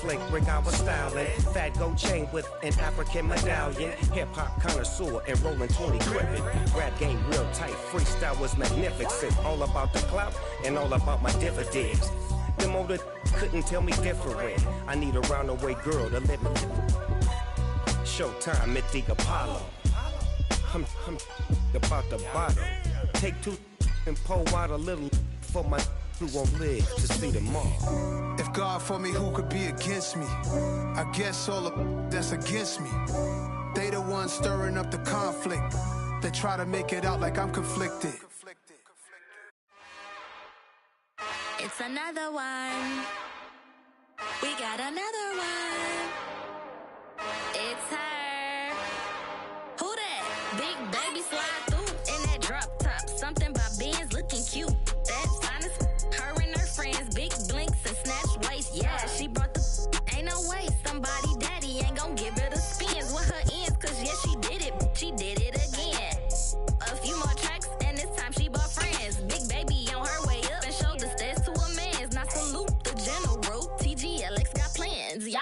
slick brick I was styling. Fat gold chain with an African medallion. Hip-hop connoisseur and rolling 20 gripping. Rap game real tight, freestyle was magnificent. All about the clout and all about my dividends. Them older couldn't tell me different. I need a roundaway girl to live in. Showtime at the Apollo. I'm about the bottom. Take two and pour out a little for my who won't live to see tomorrow. If God for me, who could be against me? I guess all of that's against me. They the ones stirring up the conflict. They try to make it out like I'm conflicted. It's another one. We got another one. It's her. Who that? Big baby slide through in that drop top. Something by Benz looking cute. That's honest. Her and her friends, big blinks and snatch waist. Yeah, she brought the. Ain't no way somebody daddy ain't gon' give her the spins with her ends. Cause yeah, she did it. She did it again. A few more tracks and this time she bought friends. Big baby on her way up and showed the stairs to a man's. Now salute the general. TGLX got plans, yeah.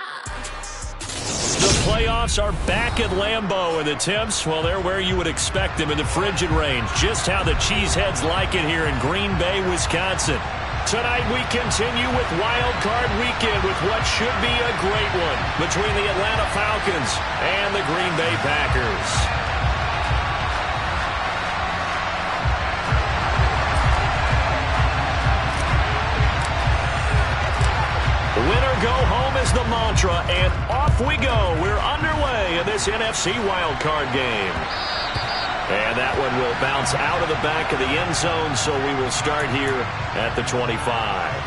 The playoffs are back at Lambeau, and the temps, well, they're where you would expect them in the frigid range. Just how the Cheeseheads like it here in Green Bay, Wisconsin. Tonight we continue with Wild Card Weekend with what should be a great one between the Atlanta Falcons and the Green Bay Packers. Winner go home is the mantra, and off we go. We're underway in this NFC wildcard game. And that one will bounce out of the back of the end zone, so we will start here at the 25.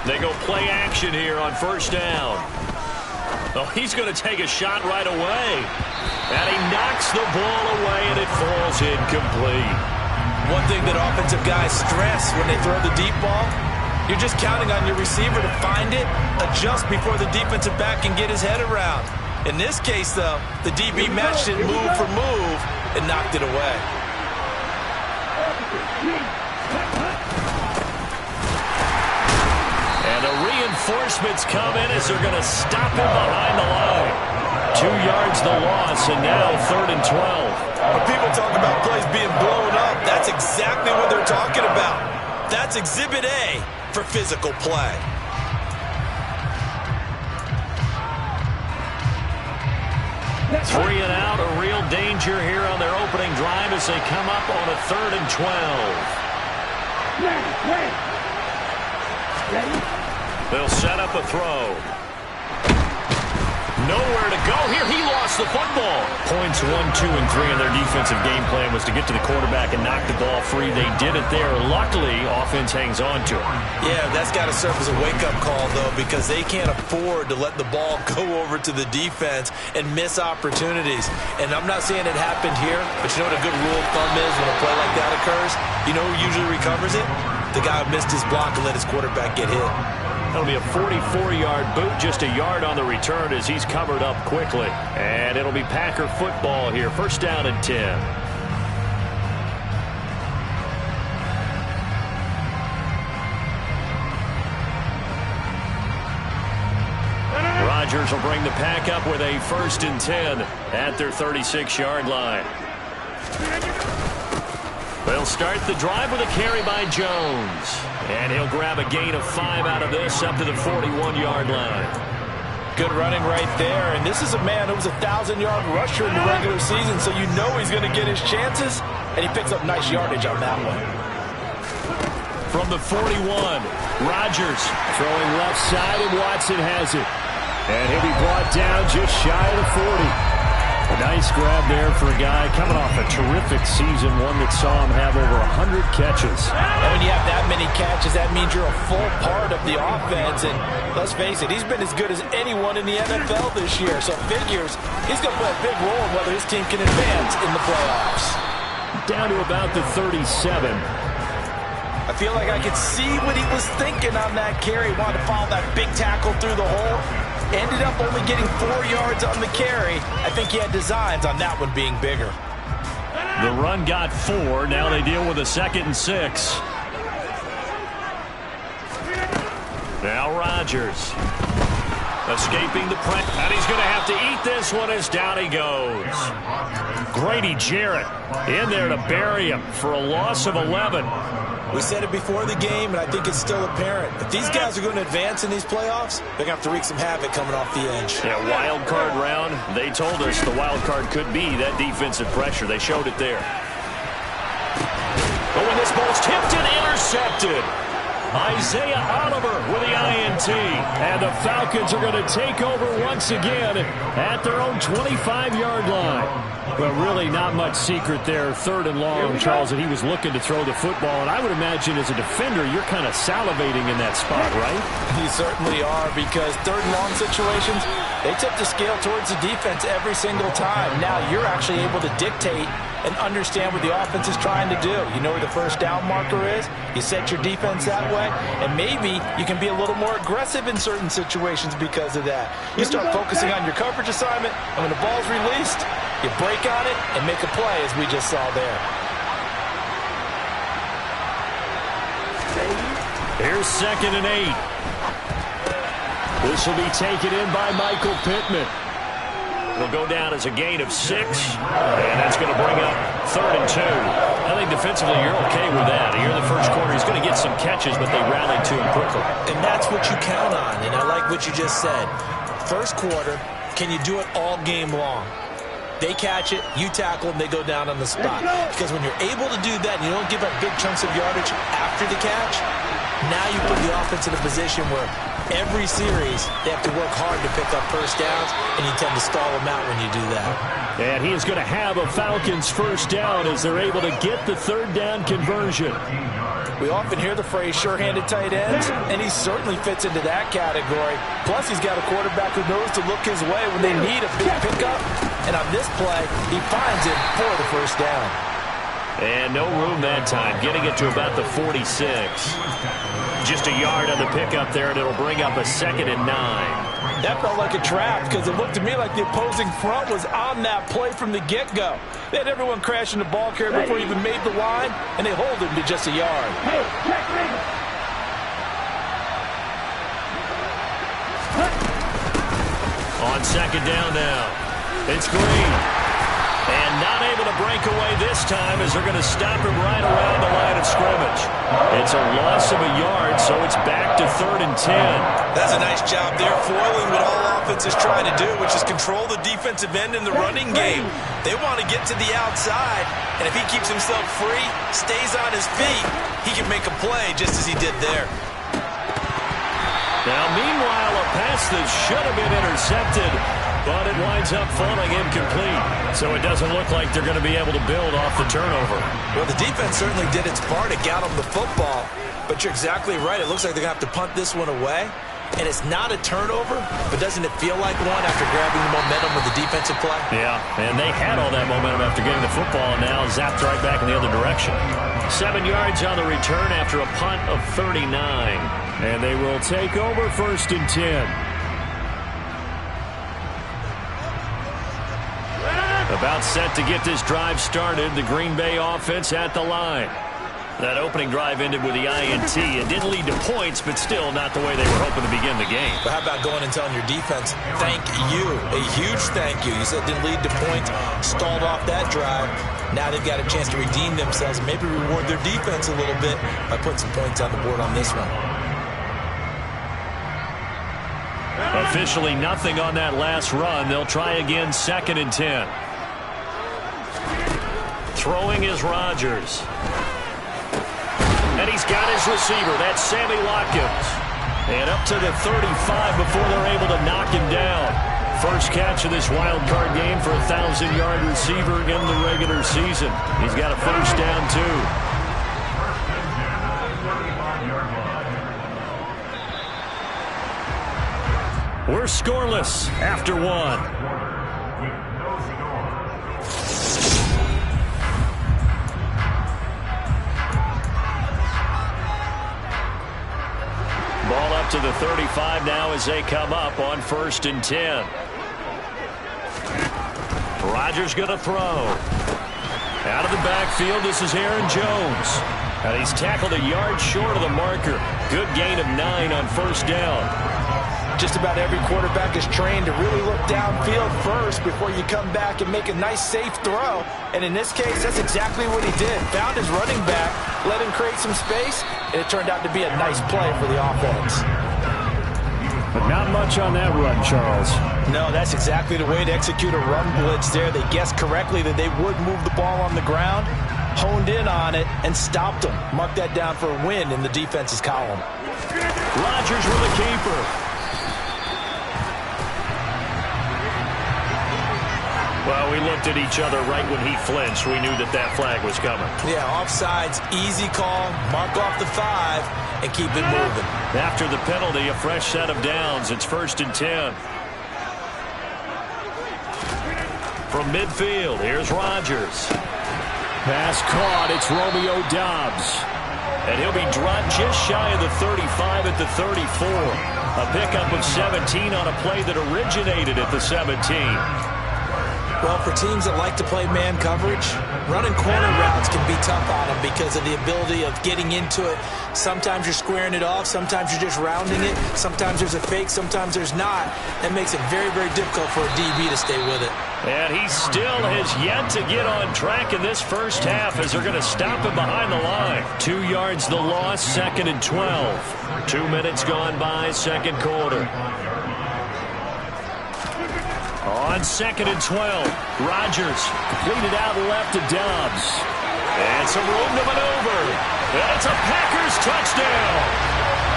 They go play action here on first down. Oh, he's going to take a shot right away. And he knocks the ball away, and it falls incomplete. One thing that offensive guys stress when they throw the deep ball, you're just counting on your receiver to find it, adjust before the defensive back can get his head around. In this case, though, the DB matched it move for move and knocked it away. The reinforcements come in as they're going to stop him behind the line. 2 yards the loss, and now 3rd and 12. When people talk about plays being blown up, that's exactly what they're talking about. That's Exhibit A for physical play. Three and out, a real danger here on their opening drive as they come up on a 3rd and 12. They'll set up a throw. Nowhere to go here. He lost the football. Points 1, 2, and 3 in their defensive game plan was to get to the quarterback and knock the ball free. They did it there. Luckily, offense hangs on to it. Yeah, that's got to serve as a wake-up call, though, because they can't afford to let the ball go over to the defense and miss opportunities. And I'm not saying it happened here, but you know what a good rule of thumb is when a play like that occurs? You know who usually recovers it? The guy who missed his block and let his quarterback get hit. That'll be a 44-yard boot, just a yard on the return as he's covered up quickly. And it'll be Packer football here, first down and 10. Rodgers will bring the Pack up with a 1st and 10 at their 36-yard line. They'll start the drive with a carry by Jones. And he'll grab a gain of 5 out of this up to the 41-yard line. Good running right there. And this is a man who was a 1,000-yard rusher in the regular season, so you know he's going to get his chances. And he picks up nice yardage on that one. From the 41, Rodgers throwing left side, and Watson has it. And he'll be brought down just shy of the 40. A nice grab there for a guy coming off a terrific season, one that saw him have over 100 catches. And when you have that many catches, that means you're a full part of the offense. And let's face it, he's been as good as anyone in the NFL this year. So figures he's going to play a big role in whether his team can advance in the playoffs. Down to about the 37. I feel like I could see what he was thinking on that carry. He wanted to follow that big tackle through the hole. Ended up only getting 4 yards on the carry. I think he had designs on that one being bigger. The run got 4. Now they deal with a 2nd and 6. Now Rodgers. Escaping the press. And he's going to have to eat this one as down he goes. Grady Jarrett in there to bury him for a loss of 11. We said it before the game, and I think it's still apparent. If these guys are going to advance in these playoffs, they're going to have to wreak some havoc coming off the edge. Yeah, wild card round. They told us the wild card could be that defensive pressure. They showed it there. But when this ball's tipped and intercepted, Isaiah Oliver with the INT. And the Falcons are going to take over once again at their own 25-yard line. But really not much secret there. 3rd and long, Charles, and he was looking to throw the football. And I would imagine as a defender, you're kind of salivating in that spot, right? You certainly are, because 3rd and long situations, they tip the scale towards the defense every single time. Now you're actually able to dictate and understand what the offense is trying to do. You know where the first down marker is. You set your defense that way, and maybe you can be a little more aggressive in certain situations because of that. You start focusing on your coverage assignment, and when the ball's released, you break on it and make a play, as we just saw there. Here's 2nd and 8. This will be taken in by Michael Pittman. It'll go down as a gain of 6, and that's going to bring up 3rd and 2. I think defensively you're okay with that. Here in the first quarter, he's going to get some catches, but they rallied to him quickly. And that's what you count on, and I like what you just said. First quarter, can you do it all game long? They catch it, you tackle them, they go down on the spot. Because when you're able to do that and you don't give up big chunks of yardage after the catch, now you put the offense in a position where every series they have to work hard to pick up first downs, and you tend to stall them out when you do that. And he is going to have a Falcons first down as they're able to get the 3rd down conversion. We often hear the phrase sure-handed tight ends, and he certainly fits into that category. Plus, he's got a quarterback who knows to look his way when they need a big pickup. And on this play, he finds him for the first down. And no room that time, getting it to about the 46. Just a yard on the pickup there, and it'll bring up a 2nd and 9. That felt like a trap, because it looked to me like the opposing front was on that play from the get-go. They had everyone crashing the ball carrier before he even made the line, and they hold him to just a yard. On 2nd down now, it's Green. And not able to break away this time as they're going to stop him right around the line of scrimmage. It's a loss of a yard, so it's back to 3rd and 10. That's a nice job there, foiling what all offense is trying to do, which is control the defensive end in the running game. They want to get to the outside, and if he keeps himself free, stays on his feet, he can make a play just as he did there. Now, meanwhile, a pass that should have been intercepted, but it winds up falling incomplete. So it doesn't look like they're going to be able to build off the turnover. Well, the defense certainly did its part to get them the football, but you're exactly right. It looks like they're going to have to punt this one away. And it's not a turnover, but doesn't it feel like one after grabbing the momentum with the defensive play? Yeah, and they had all that momentum after getting the football, and now zapped right back in the other direction. 7 yards on the return after a punt of 39. And they will take over 1st and 10. About set to get this drive started. The Green Bay offense at the line. That opening drive ended with the INT. It didn't lead to points, but still not the way they were hoping to begin the game. But how about going and telling your defense, thank you, a huge thank you. You said it didn't lead to points, stalled off that drive. Now they've got a chance to redeem themselves and maybe reward their defense a little bit by putting some points on the board on this one. Officially nothing on that last run. They'll try again 2nd and 10. Throwing is Rodgers. And he's got his receiver. That's Sammy Watkins. And up to the 35 before they're able to knock him down. first catch of this wild card game for a 1,000-yard receiver in the regular season. He's got a first down, too. We're scoreless after one. Ball up to the 35 now as they come up on 1st and 10. Rodgers going to throw. Out of the backfield, this is Aaron Jones. And he's tackled a yard short of the marker. Good gain of 9 on 1st down. Just about every quarterback is trained to really look downfield first before you come back and make a nice, safe throw. And in this case, that's exactly what he did. Found his running back, let him create some space, and it turned out to be a nice play for the offense. But not much on that run, Charles. No, that's exactly the way to execute a run blitz there. They guessed correctly that they would move the ball on the ground, honed in on it, and stopped them. Mark that down for a win in the defense's column. Rodgers with a keeper. Well, we looked at each other right when he flinched. We knew that that flag was coming. Yeah, offsides, easy call. Mark off the 5 and keep it moving. After the penalty, a fresh set of downs. It's 1st and 10. From midfield, here's Rodgers. Pass caught. It's Romeo Doubs. And he'll be dropped just shy of the 35 at the 34. A pickup of 17 on a play that originated at the 17. Well, for teams that like to play man coverage, running corner routes can be tough on them because of the ability of getting into it. Sometimes you're squaring it off. Sometimes you're just rounding it. Sometimes there's a fake. Sometimes there's not. That makes it very, very difficult for a DB to stay with it. And he still has yet to get on track in this first half as they're going to stop him behind the line. 2 yards the loss, 2nd and 12. 2 minutes gone by, 2nd quarter. On 2nd and 12, Rodgers completed out left to Doubs. And some room to maneuver. And it's a Packers touchdown.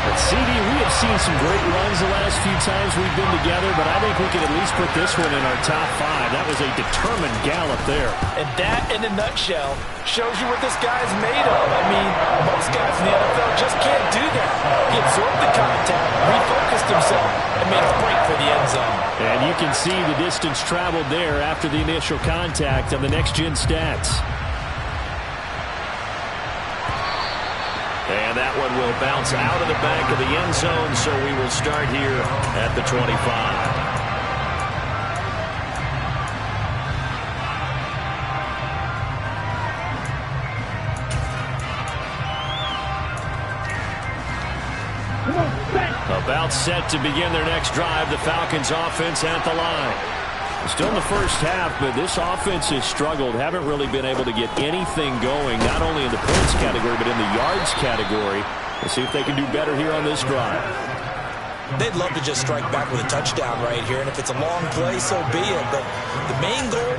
But CD, we have seen some great runs the last few times we've been together, but I think we can at least put this one in our top 5. That was a determined gallop there. And that, in a nutshell, shows you what this guy's made of. I mean, most guys in the NFL just can't do that. He absorbed the contact, refocused himself, and made a break for the end zone. And you can see the distance traveled there after the initial contact on the next-gen stats. And that one will bounce out of the back of the end zone, so we will start here at the 25. About set to begin their next drive, the Falcons offense at the line. Still in the first half, but this offense has struggled. Haven't really been able to get anything going, not only in the points category, but in the yards category. We'll see if they can do better here on this drive. They'd love to just strike back with a touchdown right here, and if it's a long play, so be it. But the main goal,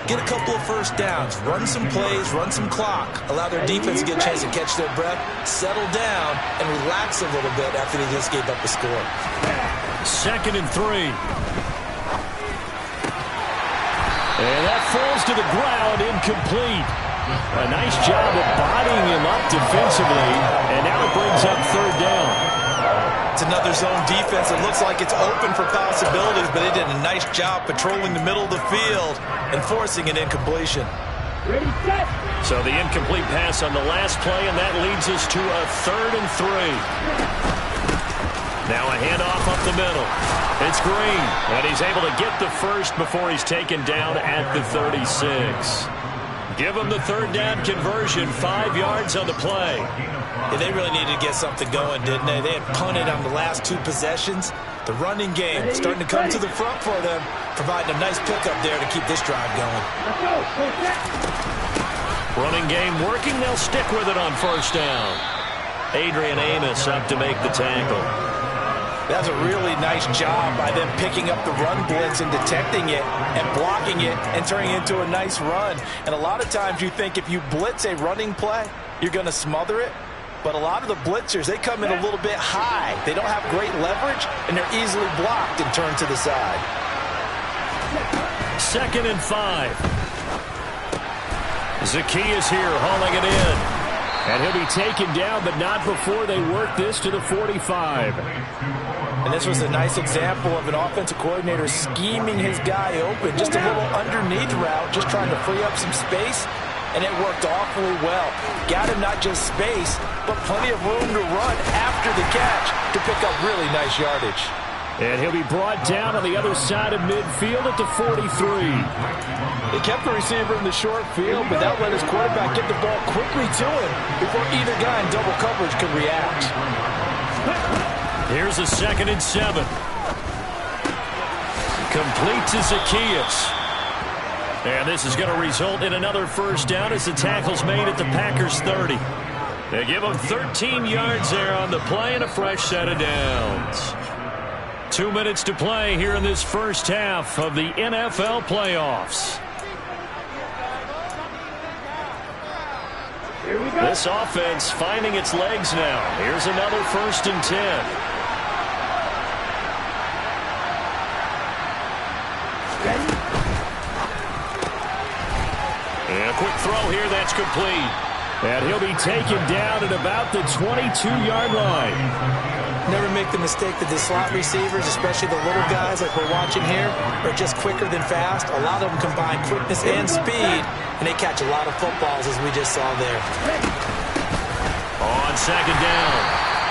get a couple of first downs, run some plays, run some clock, allow their defense to get a chance to catch their breath, settle down, and relax a little bit after they just gave up the score. 2nd and 3. And that falls to the ground, incomplete. A nice job of bodying him up defensively, and now it brings up 3rd down. It's another zone defense. It looks like it's open for possibilities, but they did a nice job patrolling the middle of the field and forcing an incompletion. So the incomplete pass on the last play, and that leads us to a 3rd and 3. Now a handoff up the middle. It's Green, and he's able to get the first before he's taken down at the 36. Give him the 3rd down conversion, 5 yards on the play. Yeah, they really needed to get something going, didn't they? They had punted on the last 2 possessions. The running game starting to come to the front for them, providing a nice pickup there to keep this drive going. Running game working. They'll stick with it on 1st down. Adrian Amos up to make the tackle. That's a really nice job by them picking up the run blitz and detecting it and blocking it and turning it into a nice run. And a lot of times you think if you blitz a running play, you're going to smother it. But a lot of the blitzers, they come in a little bit high. They don't have great leverage, and they're easily blocked and turned to the side. 2nd and 5. Zacchaeus here hauling it in. And he'll be taken down, but not before they work this to the 45. And this was a nice example of an offensive coordinator scheming his guy open. Just a little underneath route, just trying to free up some space. And it worked awfully well. Got him not just space, but plenty of room to run after the catch to pick up really nice yardage. And he'll be brought down on the other side of midfield at the 43. They kept the receiver in the short field, but that let his quarterback get the ball quickly to him before either guy in double coverage could react. Here's a 2nd and 7. Complete to Zacchaeus. And this is going to result in another first down as the tackle's made at the Packers 30. They give them 13 yards there on the play and a fresh set of downs. 2 minutes to play here in this first half of the NFL playoffs. This offense finding its legs now. Here's another 1st and 10. And a quick throw here, that's complete. And he'll be taken down at about the 22-yard line. Never make the mistake that the slot receivers, especially the little guys like we're watching here, are just quicker than fast. A lot of them combine quickness and speed, and they catch a lot of footballs, as we just saw there. On 2nd down,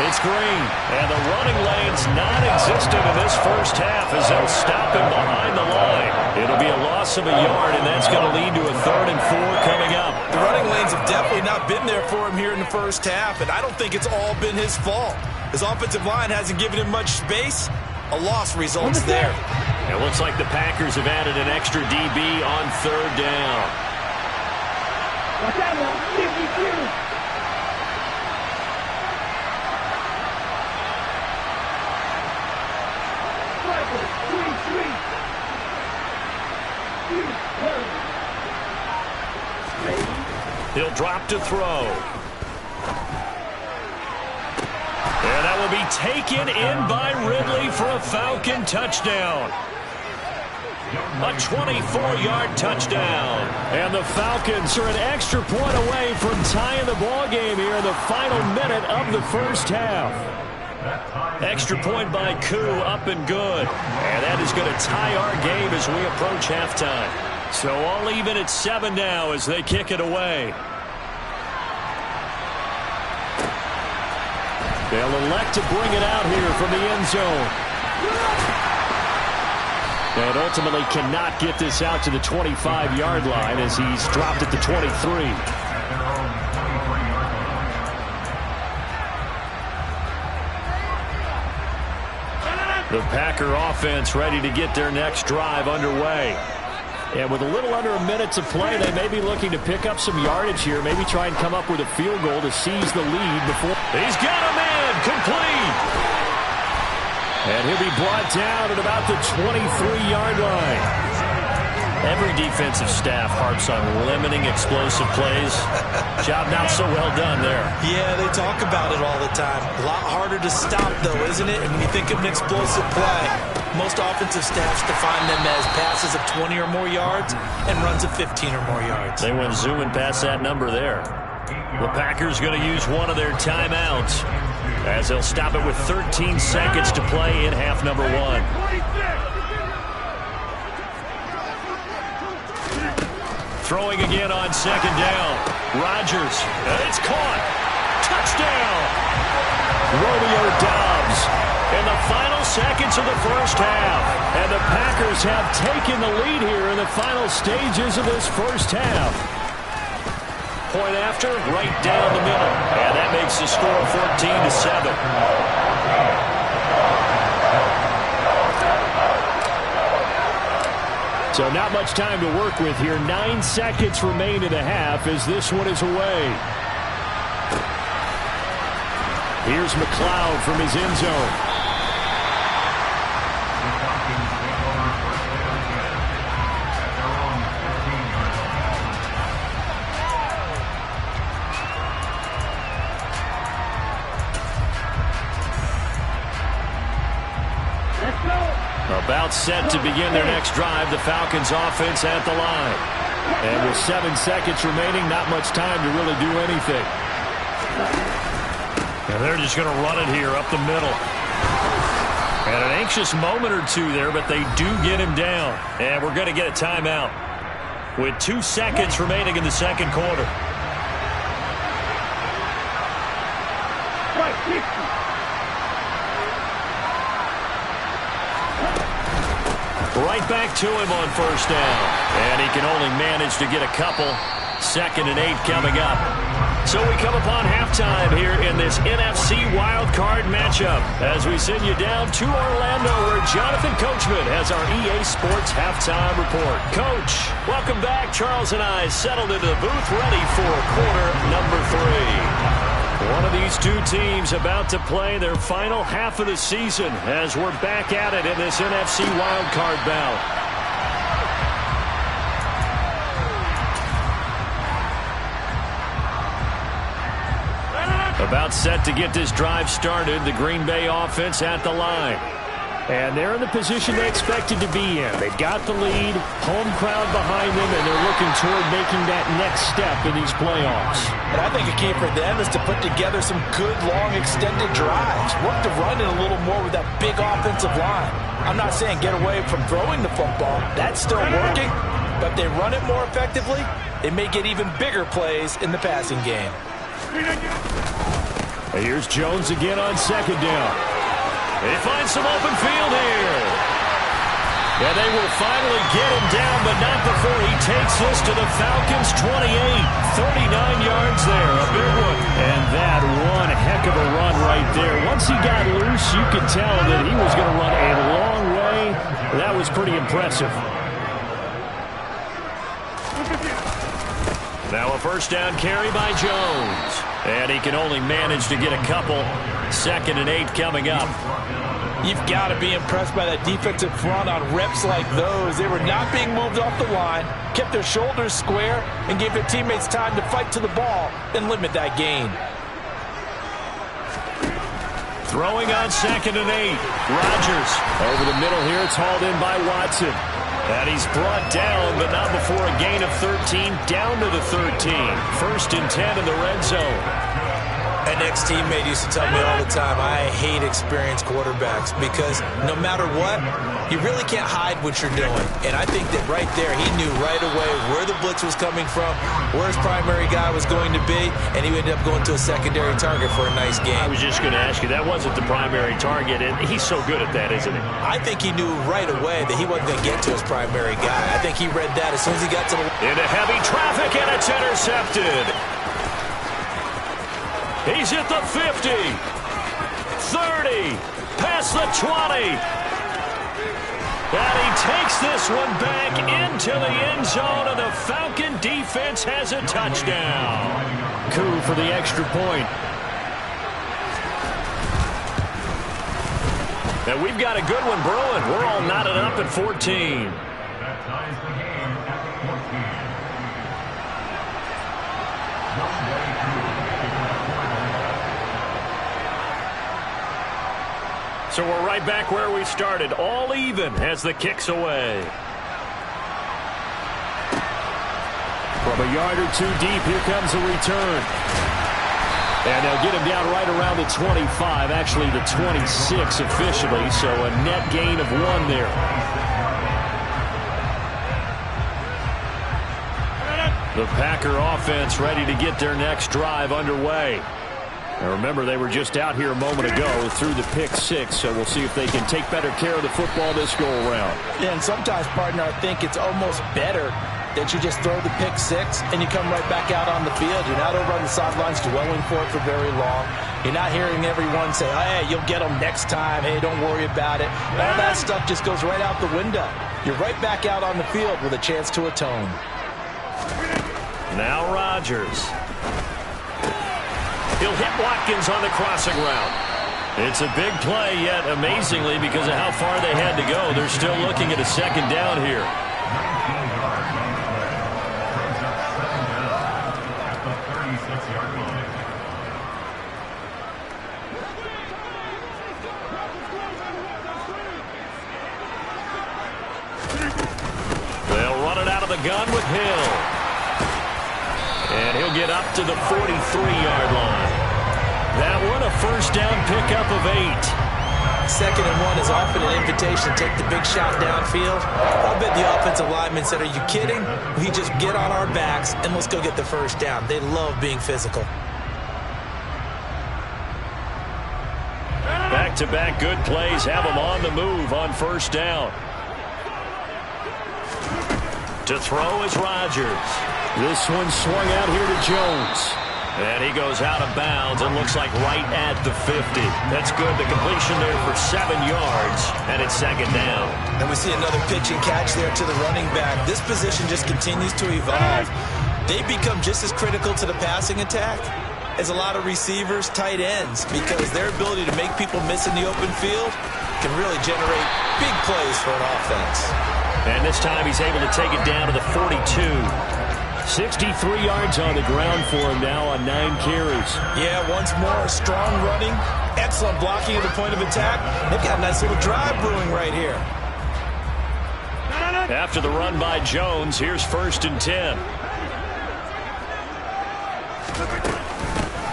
it's Green. And the running lane's non-existent in this first half as they'll stop him behind the line. It'll be a loss of a yard, and that's going to lead to a 3rd and 4 coming up. The running lanes have definitely not been there for him here in the first half, and I don't think it's all been his fault. His offensive line hasn't given him much space. A loss results there. It looks like the Packers have added an extra DB on 3rd down. Watch out now, 52. He'll drop to throw. And that will be taken in by Ridley for a Falcon touchdown. A 24-yard touchdown. And the Falcons are an extra point away from tying the ball game here in the final minute of the first half. Extra point by Koo, up and good. And that is going to tie our game as we approach halftime. So all even at 7 now as they kick it away. They'll elect to bring it out here from the end zone. And ultimately cannot get this out to the 25-yard line as he's dropped at the 23. The Packer offense ready to get their next drive underway. And with a little under a minute to play, they may be looking to pick up some yardage here, maybe try and come up with a field goal to seize the lead before. He's got a man, complete. And he'll be brought down at about the 23-yard line. Every defensive staff harps on limiting explosive plays. Job not so well done there. Yeah, they talk about it all the time. A lot harder to stop, though, isn't it? And when you think of an explosive play, most offensive staffs define them as passes of 20 or more yards and runs of 15 or more yards. They went zooming past that number there. The Packers going to use one of their timeouts as they'll stop it with 13 seconds to play in half number 1. Throwing again on 2nd down. Rodgers, and it's caught. Touchdown. Romeo Doubs in the final seconds of the first half. And the Packers have taken the lead here in the final stages of this first half. Point after, right down the middle. And that makes the score 14-7. So not much time to work with here. 9 seconds remain in the half as this one is away. Here's McLeod from his end zone. About About set to begin their next drive, the Falcons offense at the line. And with 7 seconds remaining, not much time to really do anything. And they're just going to run it here up the middle. And an anxious moment or two there, but they do get him down. And we're going to get a timeout with 2 seconds remaining in the second quarter. Right back to him on first down. And he can only manage to get a couple. 2nd and 8 coming up. So we come upon halftime here in this NFC wildcard matchup as we send you down to Orlando where Jonathan Coachman has our EA Sports halftime report. Coach, welcome back. Charles and I settled into the booth ready for quarter number 3. One of these two teams about to play their final half of the season as we're back at it in this NFC wildcard bout. About set to get this drive started, the Green Bay offense at the line. And they're in the position they expected to be in. They've got the lead, home crowd behind them, and they're looking toward making that next step in these playoffs. And I think a key for them is to put together some good, long, extended drives. Work the run in a little more with that big offensive line. I'm not saying get away from throwing the football. That's still working. But if they run it more effectively, they may get even bigger plays in the passing game. Here's Jones again on second down. They find some open field here. And they will finally get him down, but not before he takes this to the Falcons' 28. 39 yards there, a big one. And that one heck of a run right there. Once he got loose, you could tell that he was going to run a long way. That was pretty impressive. Now a first down carry by Jones. And he can only manage to get a couple. 2nd and 8 coming up. You've got to be impressed by that defensive front on reps like those. They were not being moved off the line, kept their shoulders square, and gave their teammates time to fight to the ball and limit that gain. Throwing on 2nd and 8. Rodgers over the middle here. It's hauled in by Watson. And he's brought down, but not before a gain of 13, down to the 13. 1st and 10 in the red zone. An ex-teammate used to tell me all the time, I hate experienced quarterbacks because no matter what, you really can't hide what you're doing. And I think that right there, he knew right away where the blitz was coming from, where his primary guy was going to be, and he ended up going to a secondary target for a nice game. I was just going to ask you, that wasn't the primary target, and he's so good at that, isn't he? I think he knew right away that he wasn't going to get to his primary guy. I think he read that as soon as he got to the... Into heavy traffic, and it's intercepted. He's at the 50, 30, past the 20. And he takes this one back into the end zone, and the Falcon defense has a touchdown. Coup for the extra point. And we've got a good one brewing. We're all knotted up at 14. So we're right back where we started, all even as the kick's away. From a yard or two deep, here comes a return. And they'll get him down right around the 25, actually the 26 officially, so a net gain of 1 there. The Packer offense ready to get their next drive underway. Now remember, they were just out here a moment ago through the pick 6, so we'll see if they can take better care of the football this go-around. Yeah, and sometimes, partner, I think it's almost better that you just throw the pick 6 and you come right back out on the field. You're not over on the sidelines dwelling for it for very long. You're not hearing everyone say, hey, you'll get them next time. Hey, don't worry about it. All that stuff just goes right out the window. You're right back out on the field with a chance to atone. Now Rodgers. He'll hit Watkins on the crossing route. It's a big play, yet amazingly, because of how far they had to go, they're still looking at a second down here. the gun with Hill. And he'll get up to the 43-yard line. That one, a first down pickup of 8. 2nd and 1 is often an invitation to take the big shot downfield. I bet the offensive lineman said, are you kidding? We just get on our backs and let's go get the first down. They love being physical. Back-to-back good plays have them on the move on first down. To throw is Rodgers. This one swung out here to Jones. And he goes out of bounds and looks like right at the 50. That's good. The completion there for 7 yards, and it's 2nd down. And we see another pitch and catch there to the running back. This position just continues to evolve. They become just as critical to the passing attack as a lot of receivers, tight ends, because their ability to make people miss in the open field can really generate big plays for an offense. And this time he's able to take it down to the 42. 63 yards on the ground for him now on 9 carries. Yeah, once more, strong running, excellent blocking at the point of attack. They've got a nice little drive brewing right here. After the run by Jones, here's 1st and 10.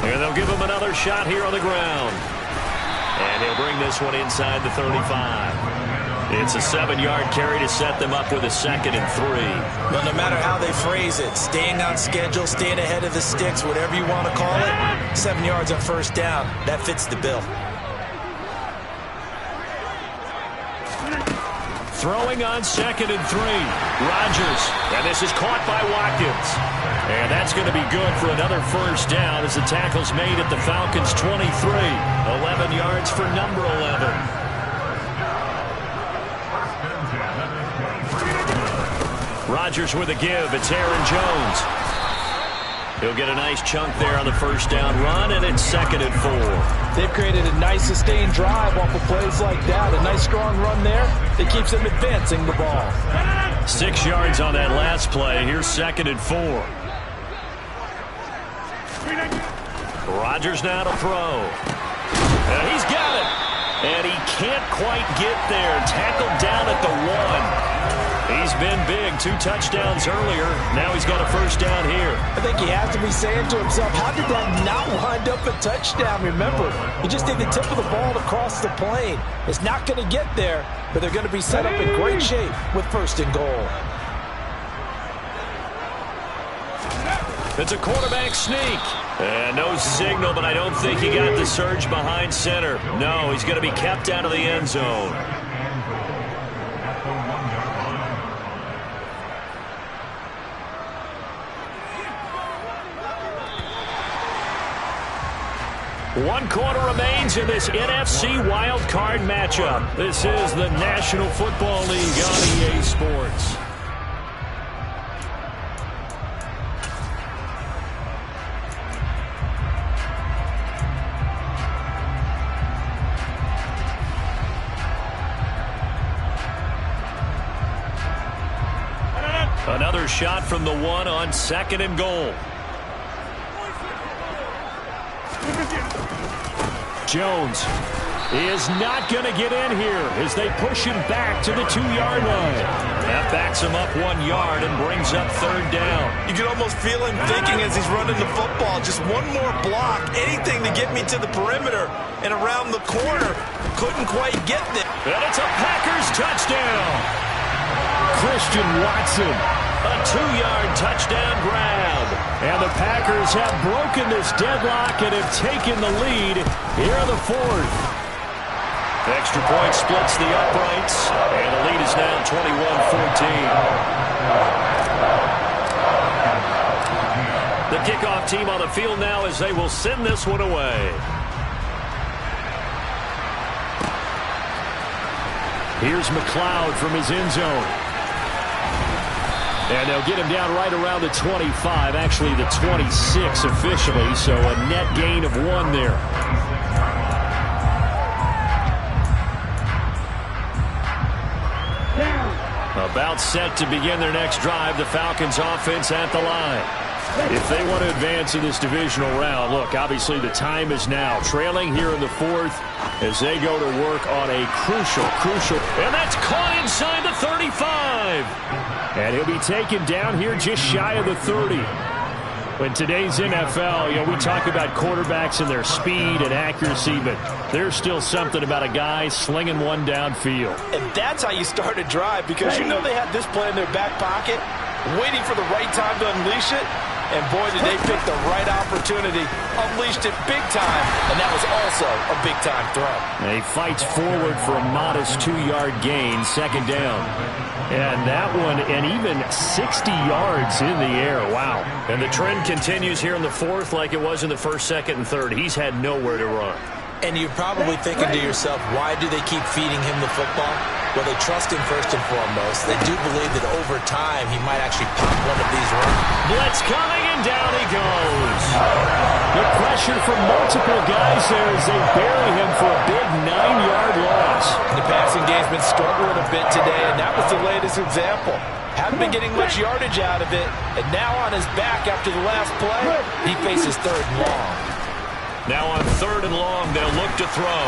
And they'll give him another shot here on the ground. And he'll bring this one inside the 35. It's a 7-yard carry to set them up with a 2nd and 3. But no matter how they phrase it, staying on schedule, staying ahead of the sticks, whatever you want to call it, 7 yards on first down, that fits the bill. Throwing on 2nd and 3. Rodgers. And this is caught by Watkins. And that's going to be good for another first down as the tackle's made at the Falcons' 23. 11 yards for number 11. Rodgers with a give. It's Aaron Jones. He'll get a nice chunk there on the first down run, and it's 2nd and 4. They've created a nice sustained drive off of plays like that. A nice strong run there that keeps them advancing the ball. 6 yards on that last play. Here's 2nd and 4. Rodgers now to throw. And he's got it. And he can't quite get there. Tackled down at the 1. He's been big. 2 touchdowns earlier. Now he's got a first down here. I think he has to be saying to himself, how did that not wind up a touchdown? Remember, he just did the tip of the ball to cross the plane. It's not going to get there, but they're going to be set up in great shape with 1st and goal. It's a quarterback sneak. And no signal, but I don't think he got the surge behind center. No, he's going to be kept out of the end zone. One quarter remains in this NFC wildcard matchup. This is the National Football League on EA Sports. Another shot from the 1 on 2nd and goal. Jones is not going to get in here as they push him back to the 2-yard line. That backs him up 1 yard and brings up 3rd down. You can almost feel him thinking as he's running the football, just one more block, anything to get me to the perimeter and around the corner. Couldn't quite get there. And it's a Packers touchdown. Christian Watson. A 2-yard touchdown grab. And the Packers have broken this deadlock and have taken the lead here in the 4th. Extra point splits the uprights, and the lead is now 21-14. The kickoff team on the field now as they will send this one away. Here's McLeod from his end zone. And they'll get him down right around the 25, actually the 26 officially, so a net gain of 1 there. A About set to begin their next drive. The Falcons offense at the line. If they want to advance in this divisional round, look, obviously the time is now. Trailing here in the fourth as they go to work on a crucial, and that's caught inside the 35. And he'll be taken down here just shy of the 30. In today's NFL, we talk about quarterbacks and their speed and accuracy, but there's still something about a guy slinging one downfield. And that's how you start a drive, because you know they had this play in their back pocket, waiting for the right time to unleash it. And boy, did they pick the right opportunity. Unleashed it big time, and that was also a big-time throw. And he fights forward for a modest 2-yard gain, second down. And that one, and even 60 yards in the air. Wow. And the trend continues here in the fourth like it was in the first, second, and third. He's had nowhere to run. And you're probably thinking to yourself, why do they keep feeding him the football? Well, they trust him first and foremost. They do believe that over time he might actually pop one of these runs. Blitz coming, and down he goes. The pressure from multiple guys there as they bury him for a big 9-yard loss. The passing game's been struggling a bit today, and that was the latest example. Haven't been getting much yardage out of it, and now on his back after the last play, he faces third and long. Now on third and long, they'll look to throw.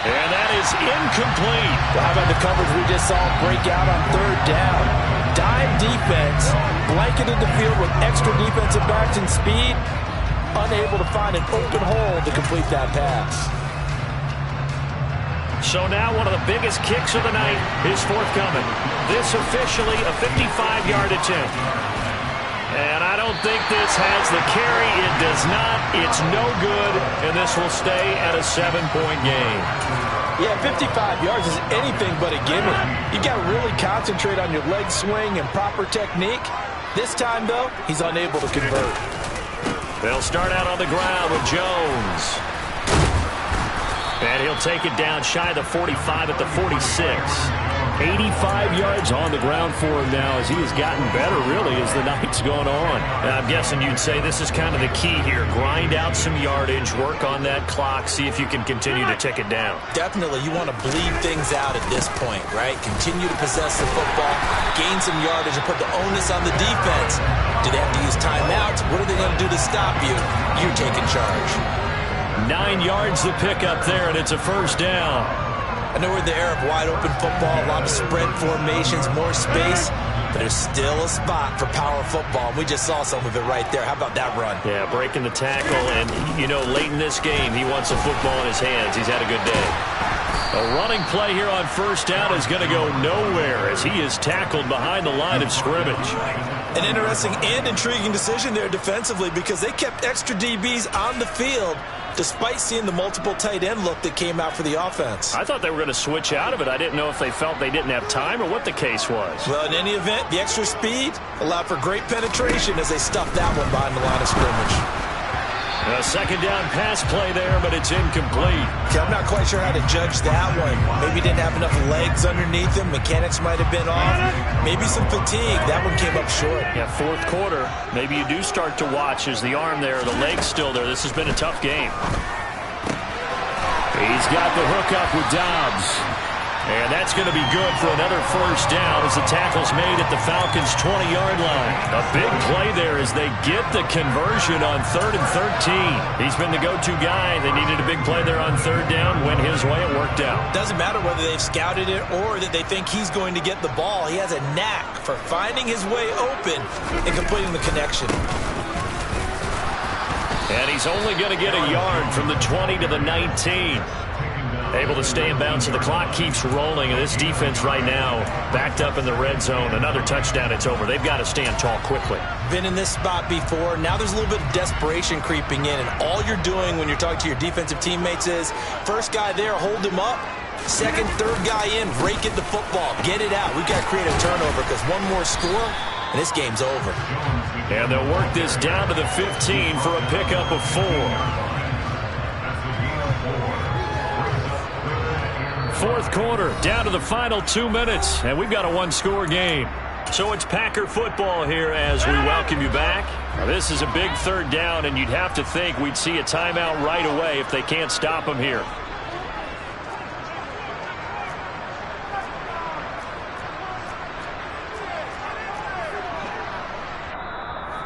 And that is incomplete. Well, how about the coverage we just saw break out on third down? Dime defense, blanketed the field with extra defensive backs and speed, unable to find an open hole to complete that pass. So now one of the biggest kicks of the night is forthcoming. This officially a 55-yard attempt. And I don't think this has the carry. It does not. It's no good, and this will stay at a 7-point game. Yeah, 55 yards is anything but a gimme. You got to really concentrate on your leg swing and proper technique. This time, though, he's unable to convert. They'll start out on the ground with Jones. And he'll take it down shy of the 45 at the 46. 85 yards on the ground for him now as he has gotten better, really, as the night's gone on. And I'm guessing you'd say this is kind of the key here. Grind out some yardage, work on that clock, see if you can continue to tick it down. Definitely, you want to bleed things out at this point, right? Continue to possess the football, gain some yardage, and put the onus on the defense. Do they have to use timeouts? What are they going to do to stop you? You're taking charge. 9 yards to pick up there, and it's a first down. I know we're in the era of wide-open football, a lot of spread formations, more space, but there's still a spot for power football. We just saw some of it right there. How about that run? Yeah, breaking the tackle, and, late in this game, he wants the football in his hands. He's had a good day. A running play here on first down is going to go nowhere as he is tackled behind the line of scrimmage. An interesting and intriguing decision there defensively because they kept extra DBs on the field despite seeing the multiple tight end look that came out for the offense. I thought they were going to switch out of it. I didn't know if they felt they didn't have time or what the case was. Well, in any event, the extra speed allowed for great penetration as they stuffed that one behind the line of scrimmage. A second down pass play there, but it's incomplete. Okay, I'm not quite sure how to judge that one. Maybe didn't have enough legs underneath him. Mechanics might have been off. Maybe some fatigue. That one came up short. Yeah, fourth quarter. Maybe you do start to watch as the arm there, the leg's still there. This has been a tough game. He's got the hook up with Dobbs. And that's going to be good for another first down as the tackle's made at the Falcons' 20-yard line. A big play there as they get the conversion on 3rd and 13. He's been the go-to guy. They needed a big play there on third down. Went his way. It worked out. Doesn't matter whether they've scouted it or that they think he's going to get the ball. He has a knack for finding his way open and completing the connection. And he's only going to get a yard from the 20 to the 19. Able to stay in bounds, so the clock keeps rolling. And this defense right now backed up in the red zone. Another touchdown, it's over. They've got to stand tall quickly. Been in this spot before. Now there's a little bit of desperation creeping in. And all you're doing when you're talking to your defensive teammates is, first guy there, hold him up. Second, third guy in, rake at the football. Get it out. We've got to create a turnover because one more score, and this game's over. And they'll work this down to the 15 for a pickup of 4. Fourth quarter, down to the final 2 minutes, and we've got a one-score game. So it's Packer football here as we welcome you back. Now, this is a big third down, and you'd have to think we'd see a timeout right away if they can't stop them here.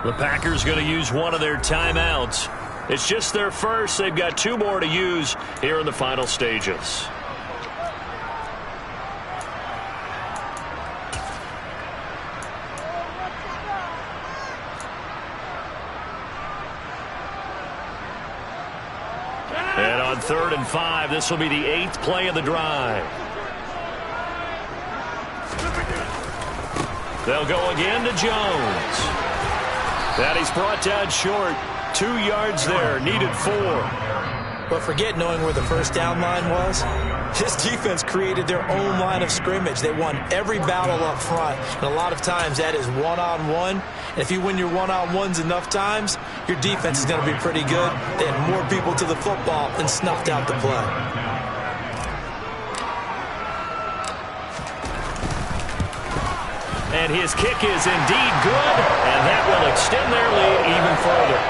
The Packers going to use one of their timeouts. It's just their first. They've got 2 more to use here in the final stages. And on 3rd and 5, this will be the 8th play of the drive. They'll go again to Jones. That he's brought down short. 2 yards there, needed 4. But forget knowing where the first down line was. This defense created their own line of scrimmage. They won every battle up front. And a lot of times that is one-on-one. And if you win your one-on-ones enough times, your defense is going to be pretty good. They had more people to the football and snuffed out the play. And his kick is indeed good, and that will extend their lead even further.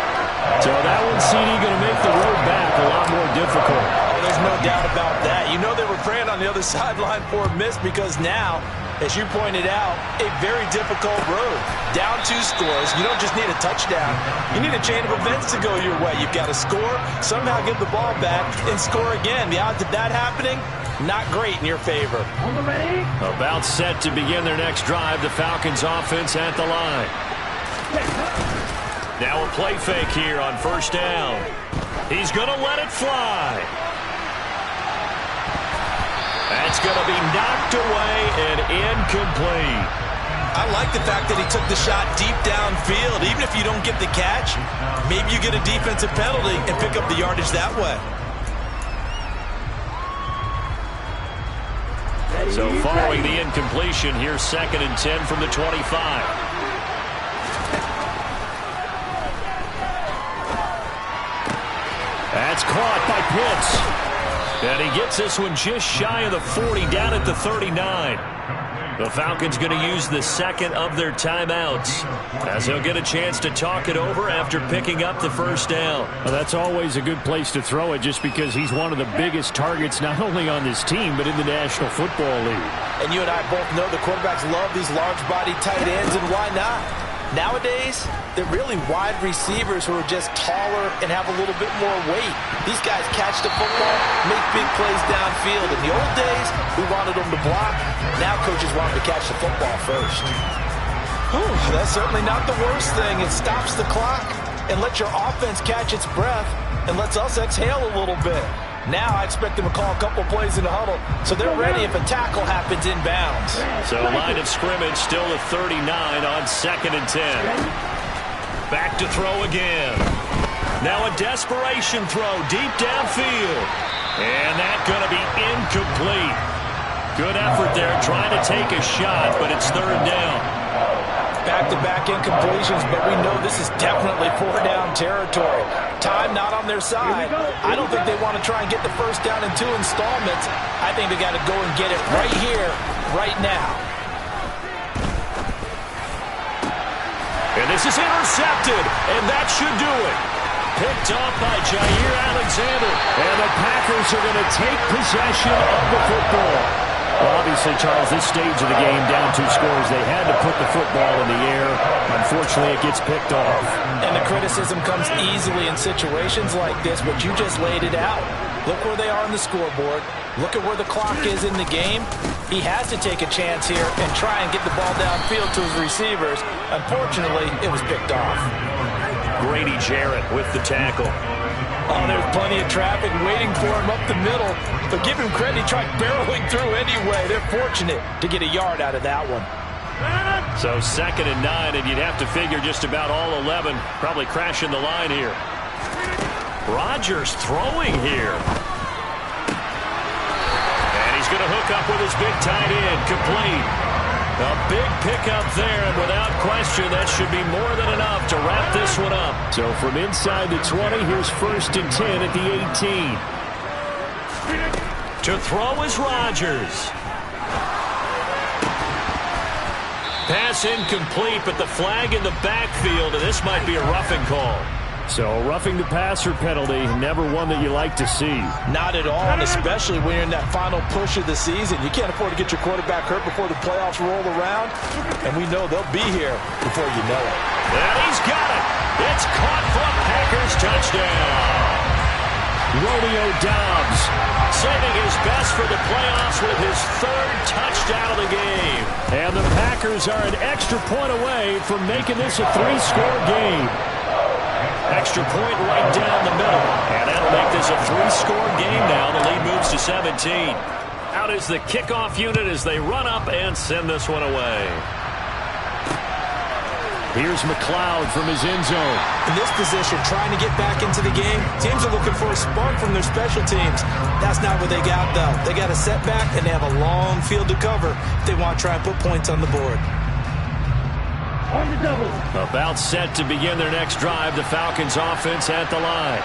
So that one, CD, going to make the road back a lot more difficult. Oh, there's no doubt about that. You know they were praying on the other sideline for a miss because now, as you pointed out, a very difficult road. Down 2 scores. You don't just need a touchdown. You need a chain of events to go your way. You've got to score, somehow get the ball back, and score again. The odds of that happening, not great in your favor. About set to begin their next drive. The Falcons offense at the line. Now a play fake here on 1st down. He's going to let it fly. That's going to be knocked away and incomplete. I like the fact that he took the shot deep downfield. Even if you don't get the catch, maybe you get a defensive penalty and pick up the yardage that way. So following the incompletion, here's 2nd and 10 from the 25. That's caught by Pitts. And he gets this one just shy of the 40, down at the 39. The Falcons going to use the 2nd of their timeouts as he'll get a chance to talk it over after picking up the 1st down. Well, that's always a good place to throw it just because he's one of the biggest targets not only on this team but in the National Football League. And you and I both know the quarterbacks love these large-body tight ends, and why not? Nowadays, they're really wide receivers who are just taller and have a little bit more weight. These guys catch the football, make big plays downfield. In the old days, we wanted them to block. Now coaches want them to catch the football first. Whew, that's certainly not the worst thing. It stops the clock and lets your offense catch its breath and lets us exhale a little bit. Now I expect them to call a couple plays in the huddle so they're ready if a tackle happens inbounds. So line of scrimmage still at 39 on 2nd and 10. Back to throw again. Now a desperation throw deep downfield. And that's going to be incomplete. Good effort there trying to take a shot, but it's 3rd down. Back-to-back incompletions, but we know this is definitely 4-down territory. Time not on their side. I don't think they want to try and get the 1st down in 2 installments. I think they got to go and get it right here, right now. And this is intercepted, and that should do it. Picked off by Jair Alexander. And the Packers are going to take possession of the football. Well, obviously, Charles, this stage of the game, down 2 scores, they had to put the football in the air. Unfortunately, it gets picked off. And the criticism comes easily in situations like this, but you just laid it out. Look where they are on the scoreboard. Look at where the clock is in the game. He has to take a chance here and try and get the ball downfield to his receivers. Unfortunately, it was picked off. Grady Jarrett with the tackle. Oh, there's plenty of traffic waiting for him up the middle. But give him credit, he tried barreling through anyway. They're fortunate to get a yard out of that one. So 2nd and 9, and you'd have to figure just about all 11 probably crashing the line here. Rodgers throwing here. And he's going to hook up with his big tight end, complete. A big pickup there, and without question, that should be more than enough to wrap this one up. So from inside the 20, here's 1st and 10 at the 18. To throw is Rodgers. Pass incomplete, but the flag in the backfield, and this might be a roughing call. So roughing the passer penalty, never one that you like to see. Not at all, and especially when you're in that final push of the season. You can't afford to get your quarterback hurt before the playoffs roll around, and we know they'll be here before you know it. And he's got it. It's caught for a Packers touchdown. Romeo Doubs saving his best for the playoffs with his third touchdown of the game. And the Packers are an extra point away from making this a 3-score game. Extra point right down the middle. And that'll make this a 3-score game now. The lead moves to 17. Out is the kickoff unit as they run up and send this one away. Here's McLeod from his end zone. In this position, trying to get back into the game, teams are looking for a spark from their special teams. That's not what they got, though. They got a setback, and they have a long field to cover if they want to try and put points on the board. About set to begin their next drive, the Falcons offense at the line.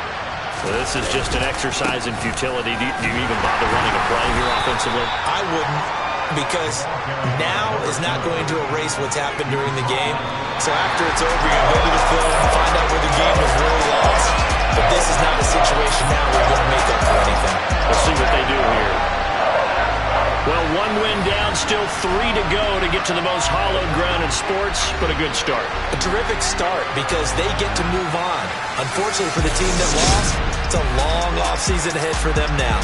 So this is just an exercise in futility. Do you even bother running a play here offensively? I wouldn't, because now is not going to erase what's happened during the game. So after it's over, you're going to go to the film and find out where the game was really lost. But this is not a situation now where you're going to make up for anything. We'll see what they do here. Well, one win down, still 3 to go to get to the most hallowed ground in sports, but a good start. A terrific start because they get to move on. Unfortunately for the team that lost, it's a long offseason ahead for them now.